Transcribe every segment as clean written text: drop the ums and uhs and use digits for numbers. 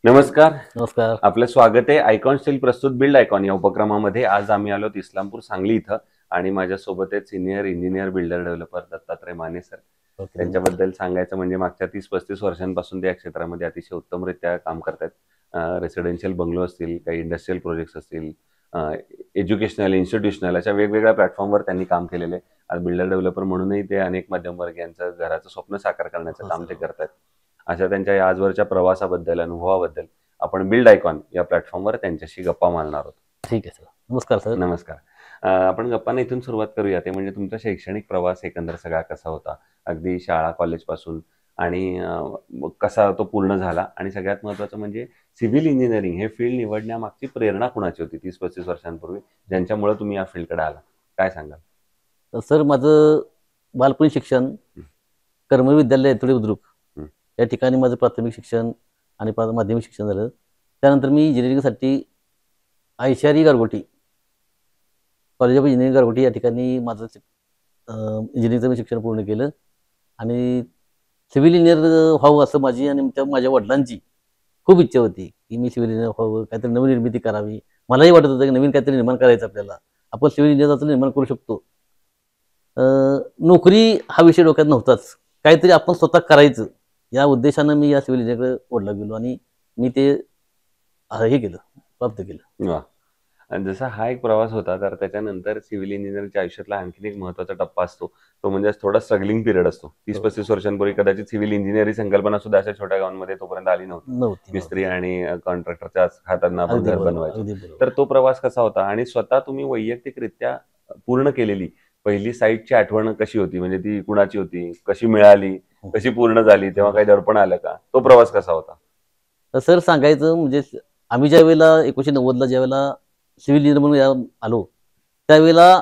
नमस्कार. नमस्कार. आपलं स्वागत आहे आयकॉन स्टील प्रस्तुत बिल्ड आयकॉन या उपक्रमामध्ये. आज आम्ही आलो इस्लामपूर सांगली इथं आणि माझ्यासोबत आहेत senior engineer builder developer Dattatray Mane sir. Okay. त्यांच्याबद्दल सांगायचं म्हणजे मागच्या 30-35 वर्षांपासून ते या क्षेत्रामध्ये अतिशय उत्तमरित्या काम करतात. रेसिडेन्शियल बंगलो असतील, काही इंडस्ट्रियल प्रोजेक्ट्स असतील, एज्युकेशनल, इन्स्टिट्यूशनल अशा वेगवेगळ्या प्लॅटफॉर्मवर त्यांनी काम केलेलं आहे. आज बिल्डर डेव्हलपर म्हणूनही ते अनेक मध्यमवर्गीयांचं घराचं स्वप्न साकार करण्याचं काम ते करतात. अशा त्यांच्या या आजवरच्या प्रवासाबद्दल, अनुभवाबद्दल आपण बिल्ड आयकॉन या प्लॅटफॉर्मवर त्यांच्याशी गप्पा मारणार आहोत. ठीक आहे सर. नमस्कार सर. नमस्कार. आपण गप्पांना इथून सुरुवात करूया. ते म्हणजे तुमचा शैक्षणिक प्रवास एकंदर सगळा कसा होता? अगदी शाळा, कॉलेजपासून आणि कसा तो पूर्ण झाला आणि सगळ्यात महत्त्वाचं म्हणजे सिव्हिल इंजिनिअरिंग हे फील्ड निवडण्यामागची प्रेरणा कुणाची होती 30-35 वर्षांपूर्वी, ज्यांच्यामुळे तुम्ही या फील्डकडे आला? काय सांगाल? सर माझं बालपणी शिक्षण कर्मवीर विद्यालय येतोडे बुद्रुक या ठिकाणी माझं प्राथमिक शिक्षण आणि माध्यमिक शिक्षण झालं. त्यानंतर मी इंजिनिअरिंगसाठी ऐशारी गारगोटी कॉलेज ऑफ इंजिनिअरिंग गारगोटी या ठिकाणी माझं इंजिनिअरिंगचं मी शिक्षण पूर्ण केलं आणि सिव्हिल इंजिनियर व्हावं असं माझी आणि माझ्या वडिलांची खूप इच्छा होती की मी सिव्हिल इंजिनियर व्हावं, काहीतरी नवीन निर्मिती करावी. मलाही वाटत होतं की नवीन काहीतरी निर्माण करायचं आपल्याला, आपण सिव्हिल इंजिनियरचं निर्माण करू शकतो. नोकरी हा विषय डोक्यात नव्हताच, काहीतरी आपण स्वतः करायचं या उद्देशानं मी या सिव्हिल इंजिनिअरकडे ओढला गेलो आणि मी ते हे केलं, प्राप्त केलं. वा. आणि जसा हा एक प्रवास होता, तर त्याच्यानंतर सिव्हिल इंजिनिअरिंगच्या आयुष्यातला आणखीन एक महत्त्वाचा टप्पा असतो, तो म्हणजे थोडा स्ट्रगलिंग पिरियड असतो. 30-35 वर्षांपूर्वी कदाचित सिव्हिल इंजिनिअरिंग संकल्पना सुद्धा अशा छोट्या गावांमध्ये तोपर्यंत आली नव्हती. मिस्त्री आणि कॉन्ट्रॅक्टरच्या हातांना आपण घर बनवायचं. तर तो प्रवास कसा होता आणि स्वतः तुम्ही वैयक्तिकरित्या पूर्ण केलेली पहिली साईटची आठवण कशी होती? म्हणजे ती कुणाची होती, कशी मिळाली, कशी पूर्ण झाली, तेव्हा काही दडपण आलं का? तो प्रवास कसा होता? तर सर सांगायचं म्हणजे आम्ही ज्या वेळेला 1990ला ज्यावेळेला सिव्हिल इंजिनियर म्हणून आलो, त्यावेळेला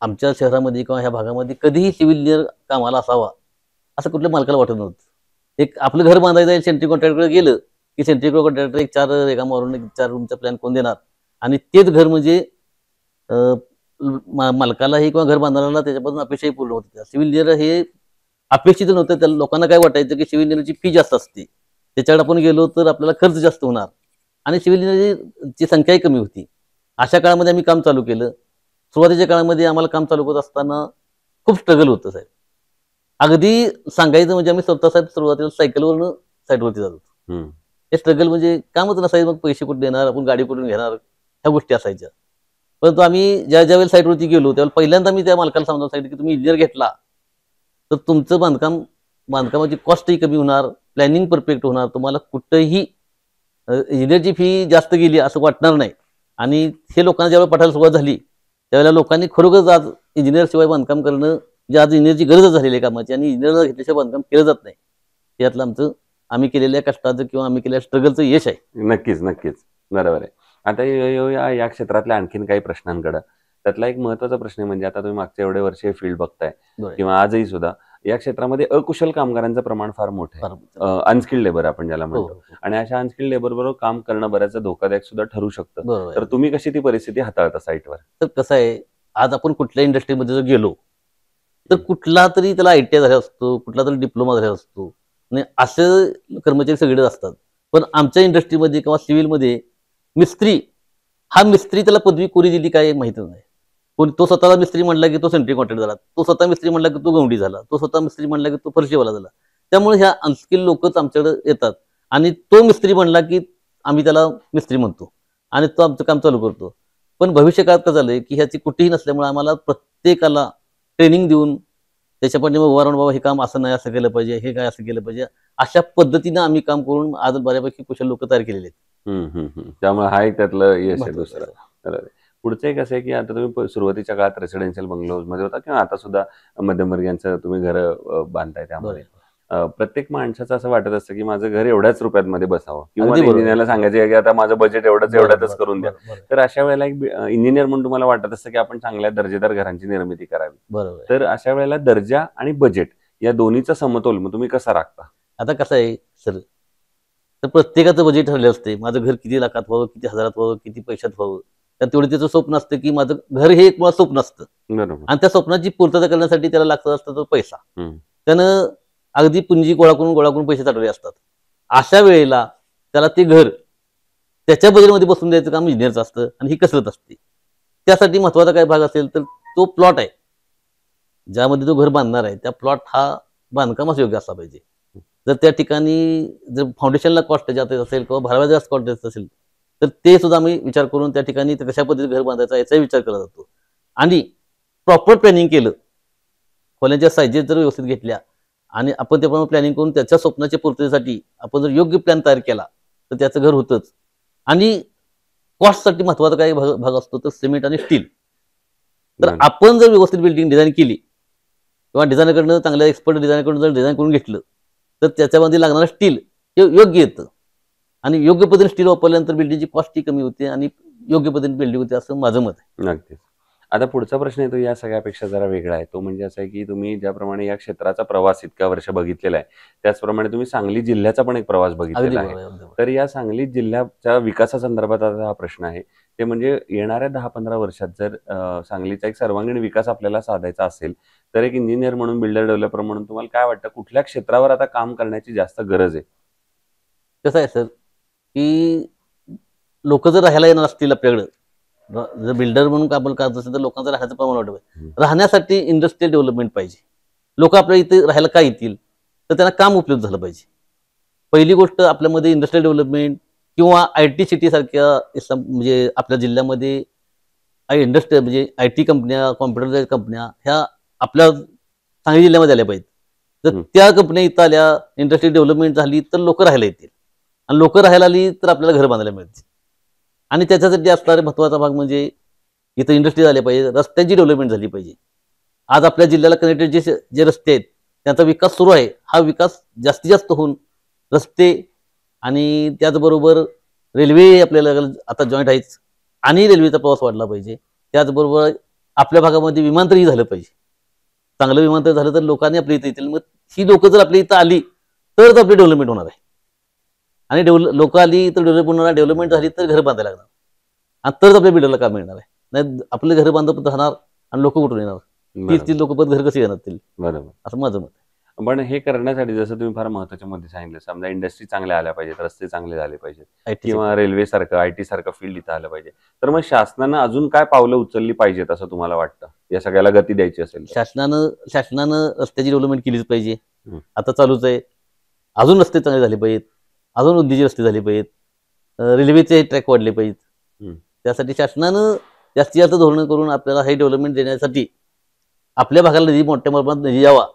आमच्या शहरामध्ये किंवा ह्या भागामध्ये कधीही सिव्हिल इंजिनियर कामाला असावा असं कुठल्या मालकाला वाटत नव्हतं. एक आपलं घर बांधायचं सेंट्रिक कॉन्ट्रॅक्टरकडे गेलं की सेंट्रिक कॉन्ट्रॅक्टर एक 4 रेगा मारून 4 रूमचा प्लॅन कोण देणार आणि तेच घर म्हणजे मालकालाही किंवा घर बांधणाऱ्याला त्याच्यापासून अपेक्षाही पूर्ण होती. सिव्हिल इंजिनियर हे अपेक्षित नव्हतं. त्या लोकांना काय वाटायचं की सिव्हिल इंजिनियरची फी जास्त असते, त्याच्याकडे आपण गेलो तर आपल्याला खर्च जास्त होणार आणि सिव्हिल इंजिनियरची संख्याही कमी होती. अशा काळामध्ये आम्ही काम चालू केलं. सुरुवातीच्या काळामध्ये आम्हाला काम चालू करत असताना खूप स्ट्रगल होतं साहेब. अगदी सांगायचं म्हणजे आम्ही स्वतः साहेब सुरुवातीला सायकलवरून साईडवरती जात होतो. हे स्ट्रगल म्हणजे कामच नसायचं. मग पैसे कुठे देणार, आपण गाडी कुठून घेणार, ह्या गोष्टी असायच्या. परंतु आम्ही ज्या वेळेला साईटवरती गेलो त्यावेळेला पहिल्यांदा मी त्या मालकाला समजावून सांगितलं की तुम्ही इंजिनियर घेतला तर तुमचं बांधकामाची कॉस्टही कमी होणार, प्लॅनिंग परफेक्ट होणार, तुम्हाला कुठंही इंजिनियरची फी जास्त गेली असं वाटणार नाही. आणि हे लोकांना ज्यावेळेला पठायला सुरुवात झाली त्यावेळेला लोकांनी खरोखरच आज इंजिनियरशिवाय बांधकाम करणं जे आज इंजिनियरची गरजच झालेली आहे कामाची आणि इंजिनियर घेतल्याशिवाय बांधकाम केलं जात नाही. यातलं आमचं आम्ही केलेल्या कष्टाचं किंवा आम्ही केलेल्या स्ट्रगलचं यश आहे. नक्कीच नक्कीच बरोबर आहे. आता या क्षेत्रातल्या आणखीन काही प्रश्नांकडे, त्यातला एक महत्त्वाचा प्रश्न म्हणजे आता तुम्ही मागच्या एवढे वर्ष हे फील्ड बघताय किंवा आजही सुद्धा या क्षेत्रामध्ये अकुशल कामगारांचं प्रमाण फार मोठं आहे. अनस्किल्ड लेबर आपण ज्याला म्हणतो. आणि अशा अनस्किल्ड लेबर बरोबर काम करणं बऱ्याचदा धोकादायक सुद्धा ठरू शकतं. तर तुम्ही कशी ती परिस्थिती हाताळता साईटवर? तर कसं आहे, आज आपण कुठल्या इंडस्ट्रीमध्ये जर गेलो तर कुठला तरी त्याला ITI झाला असतो, कुठला तरी डिप्लोमा झाला असतो आणि असे कर्मचारी सगळेच असतात. पण आमच्या इंडस्ट्रीमध्ये किंवा सिव्हिलमध्ये मिस्त्री त्याला पदवी कोणी दिली काय माहिती नाही. तो स्वतःला मिस्त्री म्हणला की तो सेंट्रिक कॉन्ट्रॅक्टर झाला, तो स्वतः मिस्त्री म्हणला की तो गवंडी झाला, तो स्वतः मिस्त्री म्हणला की तो फरशीवाला झाला. त्यामुळे ह्या अनस्किल्ड लोकच आमच्याकडे येतात आणि तो मिस्त्री म्हणला की आम्ही त्याला मिस्त्री म्हणतो आणि तो आमचं काम चालू करतो. पण भविष्यकाळात काय झालंय की ह्याची कुठेही नसल्यामुळे आम्हाला प्रत्येकाला ट्रेनिंग देऊन त्याच्या पाठी मग वारंवार बाबा हे काम असं नाही असं केलं पाहिजे, हे काय असं केलं पाहिजे, अशा पद्धतीनं आम्ही काम करून आज बऱ्यापैकी कुशल लोक तयार केलेले आहेत. त्यामुळे हा एक त्यातलं यश आहे. दुसरं पुढचं एक असं आहे की आता तुम्ही सुरुवातीच्या काळात रेसिडेन्शियल बंगलोज मध्ये होता किंवा आता सुद्धा मध्यमवर्गीयांचं तुम्ही घर बांधताय. त्यामुळे प्रत्येक माणसाचं असं वाटत असतं की माझं घर एवढ्याच रुपयामध्ये बसावं किंवा इंजिनियरला सांगायचं की आता माझं बजेट एवढ्यातच करून द्या. तर अशा वेळेला एक इंजिनियर म्हणून तुम्हाला वाटत असतं की आपण चांगल्या दर्जेदार घरांची निर्मिती करावी. तर अशा वेळेला दर्जा आणि बजेट या दोन्हीचा समतोल मग तुम्ही कसा राखता? आता कसं आहे सर, तर प्रत्येकाचं बजेट ठरलेलं असते. माझं घर किती लाखात व्हावं, किती हजारात व्हावं, किती पैशात व्हावं. तर तेवढं त्याचं स्वप्न असतं की माझं घर हे एक स्वप्न असतं आणि त्या स्वप्नाची पूर्तता करण्यासाठी त्याला लागत असतं तो पैसा. त्यानं अगदी पुंजी गोळा करून पैसे साठवले असतात. अशा वेळेला त्याला ते घर त्याच्या बजेटमध्ये बसून द्यायचं काम इंजिनियरचं असतं आणि ही कसरत असते. त्यासाठी महत्वाचा काय भाग असेल तर तो प्लॉट आहे, ज्यामध्ये तो घर बांधणार आहे त्या प्लॉट हा बांधकामास योग्य असला पाहिजे. जर त्या ठिकाणी जर फाउंडेशनला कॉस्ट जात असेल किंवा भराव्या जास्त कॉस्ट जात असेल तर ते सुद्धा आम्ही विचार करून त्या ठिकाणी कशा पद्धतीने घर बांधायचा याचाही विचार केला जातो. आणि प्रॉपर प्लॅनिंग केलं, खोल्यांच्या साईजेस जर व्यवस्थित घेतल्या आणि आपण त्याप्रमाणे प्लॅनिंग करून त्याच्या स्वप्नाच्या पूर्ततेसाठी आपण जर योग्य प्लॅन तयार केला तर त्याचं घर होतंच. आणि कॉस्टसाठी महत्वाचा काय भाग असतो तर सिमेंट आणि स्टील. तर आपण जर व्यवस्थित बिल्डिंग डिझाईन केली किंवा डिझायनरकडनं चांगल्या एक्सपर्ट डिझायनरकडून जर डिझाईन करून घेतलं तर त्याच्यामध्ये लागणारं स्टील हे योग्य येतं आणि योग्य पद्धतीने स्टील वापरल्यानंतर बिल्डिंगची कॉस्टही कमी होते आणि योग्य पद्धतीने बिल्डिंग होते असं माझं मत आहे. नक्कीच. आता पुढचा प्रश्न येतो या सगळ्यापेक्षा जरा वेगळा आहे. तो म्हणजे असा आहे की तुम्ही ज्याप्रमाणे या क्षेत्राचा प्रवास इतक्या वर्ष बघितलेला आहे, त्याचप्रमाणे तुम्ही सांगली जिल्ह्याचा पण एक प्रवास अगदी बघितलेला आहे. बरोबर आहे, अगदी बरोबर. तर या सांगली जिल्ह्याच्या विकासासंदर्भात आता हा प्रश्न आहे. ते म्हणजे येणाऱ्या 10-15 वर्षात जर सांगलीचा एक सर्वांगीण विकास आपल्याला साधायचा असेल, तर एक इंजिनियर म्हणून, बिल्डर डेव्हलपर म्हणून तुम्हाला काय वाटतं कुठल्या क्षेत्रावर आता काम करण्याची जास्त गरज आहे? कसं आहे सर की लोक जर राहायला येणार असतील आपल्याकडं, जर बिल्डर म्हणून आपण करत असेल तर लोकांचं राहण्याचं प्रमाण वाढवं. राहण्यासाठी इंडस्ट्रियल डेव्हलपमेंट पाहिजे. लोक आपल्या इथे राहायला काय येतील तर त्यांना काम उपलब्ध झालं पाहिजे. पहिली गोष्ट आपल्यामध्ये इंडस्ट्रियल डेव्हलपमेंट किंवा IT सिटी सारख्या म्हणजे आपल्या जिल्ह्यामध्ये इंडस्ट्री म्हणजे IT कंपन्या, कॉम्प्युटर कंपन्या ह्या आपल्या सांगली जिल्ह्यामध्ये आल्या पाहिजेत. जर त्या कंपन्या इथं आल्या, इंडस्ट्रियल डेव्हलपमेंट झाली तर लोक राहायला येतील आणि लोक राहायला आली तर आपल्याला घर बांधायला मिळतील. आणि त्याच्यासाठी असणारा महत्वाचा भाग म्हणजे इथं इंडस्ट्री झाली पाहिजे, रस्त्यांची डेव्हलपमेंट झाली पाहिजे. आज आपल्या जिल्ह्याला कनेक्टेड जे रस्ते आहेत त्यांचा विकास सुरू आहे. हा विकास जास्तीत जास्त होऊन रस्ते आणि त्याचबरोबर रेल्वे आपल्याला आता जॉईंट आहेच आणि रेल्वेचा प्रवास वाढला पाहिजे. त्याचबरोबर आपल्या भागामध्ये विमानतळही झालं पाहिजे. चांगलं विमानतळ झालं तर लोकांनी आपल्या इथं येतील. मग ही लोक जर आपल्या इथं आली तरच आपली डेव्हलपमेंट होणार आहे आणि लोक आली तर डेव्हलपमेंट होणार, डेव्हलपमेंट झाली तर घर बांधायला लागणार आणि तरच आपल्या बिल्डरला काम मिळणार आहे. नाही आपले घर बांधत राहणार आणि लोक कुठून येणार, तीच लोक परत घर कसे येणार बरोबर, असं माझं मत आहे. पण हे करण्यासाठी जसं तुम्ही फार महत्त्वाच्या मध्ये सांगितलं, समजा इंडस्ट्री चांगल्या आल्या पाहिजेत, रस्ते चांगले झाले पाहिजेत किंवा रेल्वे सारखं IT सारखं फील्ड इथं आलं पाहिजे, तर मग शासनानं अजून काय पावलं उचलली पाहिजेत असं तुम्हाला वाटतं या सगळ्याला गती द्यायची असेल? शासनानं रस्त्याची डेव्हलपमेंट केलीच पाहिजे. आता चालूच आहे. अजून रस्ते चांगले झाले पाहिजेत, अजून उद्योगी रस्ते झाले पाहिजेत, रेल्वेचे ट्रॅक वाढले पाहिजेत. त्यासाठी शासनानं जास्तीत जास्त धोरण करून आपल्याला हे डेव्हलपमेंट देण्यासाठी आपल्या भागाला निधी मोठ्या प्रमाणात निधी यावा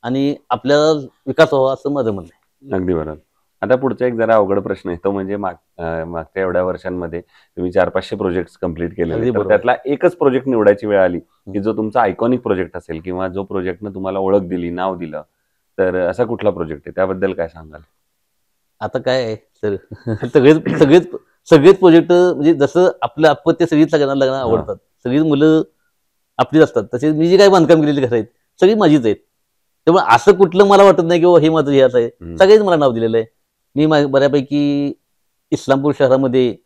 आणि आपल्याला विकास व्हावा असं माझं म्हणणं आहे. अगदी बरोबर. आता पुढचा एक जरा अवघड प्रश्न आहे, तो म्हणजे मागच्या एवढ्या वर्षांमध्ये तुम्ही 400-500 प्रोजेक्ट कंप्लीट केले, तर त्यातला एकच प्रोजेक्ट निवडायची वेळ आली की जो तुमचा आयकॉनिक प्रोजेक्ट असेल किंवा जो प्रोजेक्टनं तुम्हाला ओळख दिली, नाव दिलं, तर असा कुठला प्रोजेक्ट आहे? त्याबद्दल काय सांगाल? आता काय आहे सर सगळेच प्रोजेक्ट म्हणजे जसं आपलं अपत्य सगळीच सगळ्यांना आवडतात, सगळीच मुलं आपलीच असतात, तसेच मी जे काही बांधकाम केलेली घर आहेत सगळी माझीच आहेत. त्यामुळे असं कुठलं मला वाटत नाही की हे माझं हे असं आहे. सगळेच मला नाव दिलेलं आहे. मी बऱ्यापैकी इस्लामपूर शहरामध्ये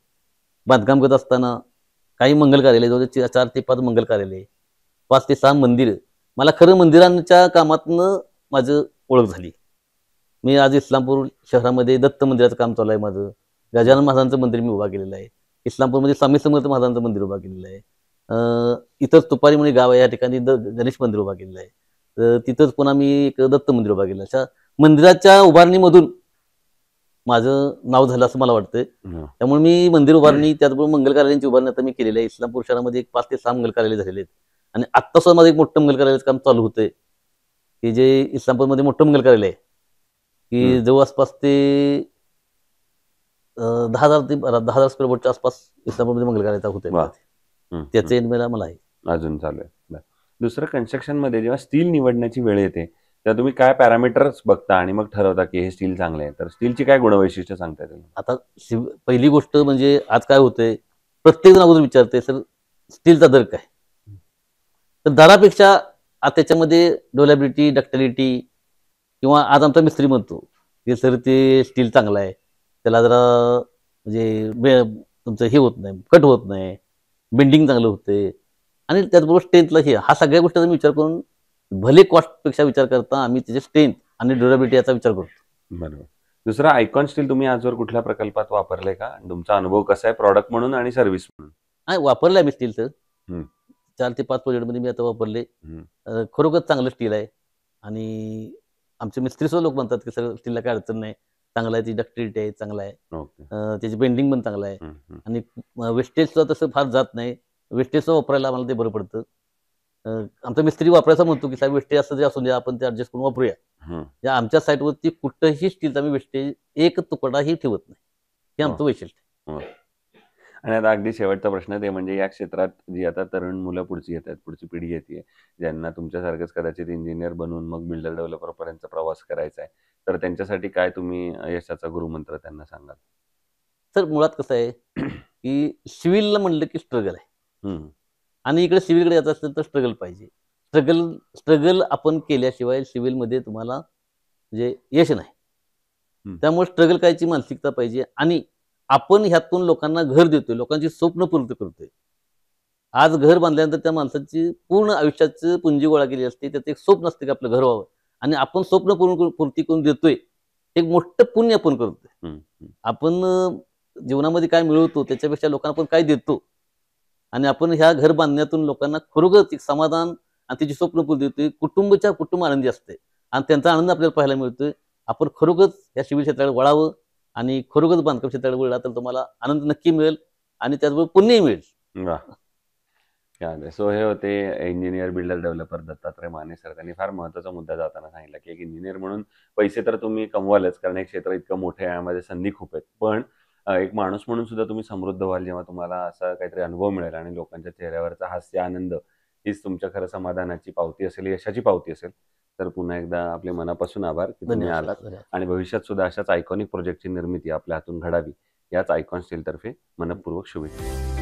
बांधकाम करत असताना काही मंगल कार्यालय, जवळ 4 ते 5 मंगल कार्यालय, 5 ते 6 मंदिर, मला खरं मंदिरांच्या कामातनं माझं ओळख झाली. मी आज इस्लामपूर शहरामध्ये दत्त मंदिराचं काम चालू आहे माझं. गजानन महाराजांचं मंदिर मी उभा केलेलं आहे. इस्लामपूरमध्ये स्वामी समर्थ महाराजांचं मंदिर उभा केलेलं आहे. इथंच तुपारी म्हणून गाव आहे, या ठिकाणी गणेश मंदिर उभा केलेलं आहे. तर तिथंच पुन्हा मी एक दत्त मंदिर उभा केलं. अशा मंदिराच्या उभारणीमधून माझं नाव झालं असं मला वाटतंय. त्यामुळे मी मंदिर उभारणी, त्याचबरोबर मंगल कार्यालयांची उभारणी आता मी केलेली आहे. इस्लामपूर शहरामध्ये एक 5 ते 6 मंगल कार्यालय झालेले आहेत आणि आत्ता सुद्धा माझं एक मोठं मंगल कार्यालयाचं काम चालू होतंय की जे इस्लामपूरमध्ये मोठं मंगल कार्यालय आहे की जवळपास ते 10,000 स्क्वेअर फूटच्या आसपास इस्लामपूरमध्ये मंगल कार्यालय होते. त्याचे मला आहे अजून चालू आहे. दुसरं, कन्स्ट्रक्शन मध्ये जेव्हा स्टील निवडण्याची वेळ येते तेव्हा तुम्ही काय पॅरामीटर्स बघता आणि मग ठरवता की हे स्टील चांगलं आहे? तर स्टीलची काय गुणवैशिष्ट्य सांगता तुम्ही? आता पहिली गोष्ट म्हणजे आज काय होतंय, प्रत्येक जण अगोदर विचारते सर स्टीलचा दर काय. तर दरापेक्षा त्याच्यामध्ये ड्युरेबिलिटी, डक्टिलिटी किंवा आज आमचा मिस्त्री म्हणतो की सर ते स्टील चांगलं आहे, त्याला जरा म्हणजे तुमचं हे होत नाही, कट होत नाही, बेंडिंग चांगलं होते आणि त्याचबरोबर स्ट्रेंथला हा सगळ्या गोष्टींचा मी विचार करून भले कॉस्टपेक्षा विचार करता आम्ही त्याचे स्ट्रेंथ आणि ड्युरेबिलिटी याचा विचार करतो. बरोबर. दुसरा आयकॉन स्टील तुम्ही आजवर कुठल्या प्रकल्पात वापरलंय का? आणि तुमचा अनुभव कसा आहे प्रॉडक्ट म्हणून आणि सर्व्हिस म्हणून? नाही वापरलंय मी स्टील सर. हं. 4 ते 5 प्रोजेक्टमध्ये मी आता वापरले. हं. खरोखर चांगलं स्टील आहे आणि आमचे मिस्त्री सुद्धा लोक म्हणतात, की सर स्टीलला काही अडचण नाही. चांगला आहे, ती डक्टिलिटी आहे, चांगला आहे. ओके. त्याची बेंडिंग पण चांगलं आहे हं, हं. आणि वेस्टेज सुद्धा तसं फार जात नाही. वेस्टेज सुद्धा वापरायला आम्हाला ते बरं पडतं. आमचा मिस्त्री वापरायचा म्हणतो, की साहेब वेस्टेज असं जे असू द्या, आपण ते ॲडजस्ट करून वापरूया. हं. या आमच्या साईटवरती कुठंही स्टीलचा आम्ही वेस्टेज एक तुकडाही ठेवत नाही. हे आमचं वैशिष्ट्य आहे. हो. आणि आता अगदी शेवटचा प्रश्न ते म्हणजे या क्षेत्रात जी आता तरुण मुलं पुढची येतात, पुढची पिढी येते, ज्यांना तुमच्यासारखंच कदाचित इंजिनियर बनून मग बिल्डर डेव्हलपर पर्यंत प्रवास करायचा आहे, तर त्यांच्यासाठी काय तुम्ही यशाचा गुरुमंत्र त्यांना सांगाल? सर मुळात कसं आहे, की सिव्हिलला म्हणलं की स्ट्रगल आहे हं. आणि इकडे सिव्हिलकडे यायचं असेल तर स्ट्रगल पाहिजे. स्ट्रगल स्ट्रगल आपण केल्याशिवाय सिव्हिलमध्ये तुम्हाला म्हणजे यश नाही. हं. त्यामुळे स्ट्रगल करायची मानसिकता पाहिजे आणि आपण ह्यातून लोकांना घर देतोय, लोकांची स्वप्न पूर्ण करतोय. आज घर बांधल्यानंतर त्या माणसाची पूर्ण आयुष्याची पुंजी गोळा केली असते. त्याचं एक स्वप्न असतं की आपलं घर व्हावं आणि आपण स्वप्न पूर्ती करून देतोय. एक मोठं पुण्य आपण करतोय. हं, हं. आपण जीवनामध्ये काय मिळवतो त्याच्यापेक्षा लोकांना आपण काय देतो आणि आपण ह्या घर बांधण्यातून लोकांना खरोखरच एक समाधान आणि त्याची स्वप्न पूर्ण देतोय. कुटुंब आनंदी असते आणि त्यांचा आनंद आपल्याला पाहायला मिळतोय. आपण खरोखरच या सिव्हिल क्षेत्राकडे वळावं आणि खरोखरच बांधकाम क्षेत्राकडे वळला तर तुम्हाला आनंद नक्की मिळेल आणि त्याचबरोबर पुण्यही मिळेल. वाह! क्या बात है! सो हे होते engineer, builder, developer Dattatray Mane sir. त्यांनी फार महत्त्वाचा मुद्दा जाताना सांगितला, की एक इंजिनियर म्हणून पैसे तर तुम्ही कमवालच, कारण हे क्षेत्र इतकं मोठं आहे, यामध्ये संधी खूप आहेत. पण एक माणूस म्हणून सुद्धा तुम्ही समृद्ध व्हाल, जेव्हा तुम्हाला असा काहीतरी अनुभव मिळेल आणि लोकांच्या चेहऱ्यावरचा हास्य, आनंद हीच तुमच्या खरं समाधानाची पावती असेल, यशाची पावती असेल. तर पुन्हा एकदा आपले मनापासून आभार, की तुम्ही धन्यवाद आलात सर. धन्यवाद. आणि भविष्यात सुद्धा अशाच आयकॉनिक प्रोजेक्टची निर्मिती आपल्या हातून घडावी, याच आयकॉन स्टीलतर्फे मनःपूर्वक शुभेच्छा.